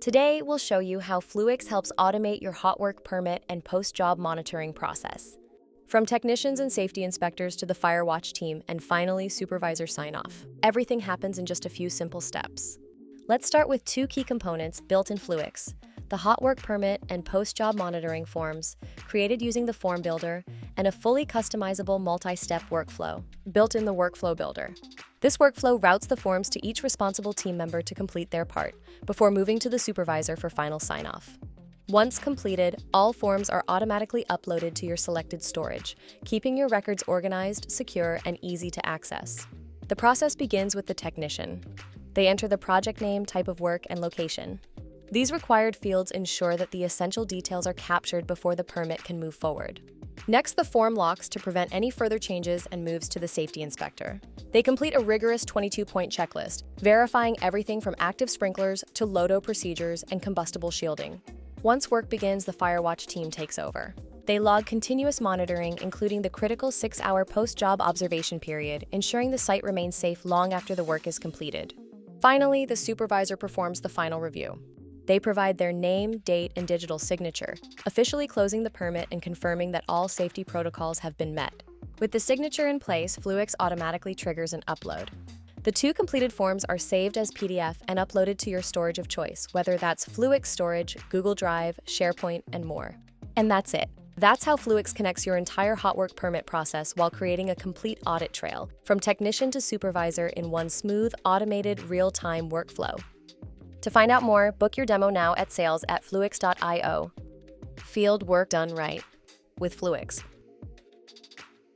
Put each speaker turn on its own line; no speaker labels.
Today, we'll show you how Fluix helps automate your hot work permit and post-job monitoring process. From technicians and safety inspectors to the fire watch team and finally supervisor sign-off, everything happens in just a few simple steps. Let's start with two key components built in Fluix: the hot work permit and post-job monitoring forms, created using the Form Builder, and a fully customizable multi-step workflow, built in the Workflow Builder. This workflow routes the forms to each responsible team member to complete their part, before moving to the supervisor for final sign-off. Once completed, all forms are automatically uploaded to your selected storage, keeping your records organized, secure, and easy to access. The process begins with the technician. They enter the project name, type of work, and location. These required fields ensure that the essential details are captured before the permit can move forward. Next, the form locks to prevent any further changes and moves to the safety inspector. They complete a rigorous 22-point checklist, verifying everything from active sprinklers to LODO procedures and combustible shielding. Once work begins, the fire watch team takes over. They log continuous monitoring, including the critical 6-hour post-job observation period, ensuring the site remains safe long after the work is completed. Finally, the supervisor performs the final review. They provide their name, date, and digital signature, officially closing the permit and confirming that all safety protocols have been met. With the signature in place, Fluix automatically triggers an upload. The two completed forms are saved as PDF and uploaded to your storage of choice, whether that's Fluix Storage, Google Drive, SharePoint, and more. And that's it. That's how Fluix connects your entire hot work permit process while creating a complete audit trail, from technician to supervisor, in one smooth, automated, real-time workflow. To find out more, book your demo now at sales@fluix.io. Field work done right with Fluix.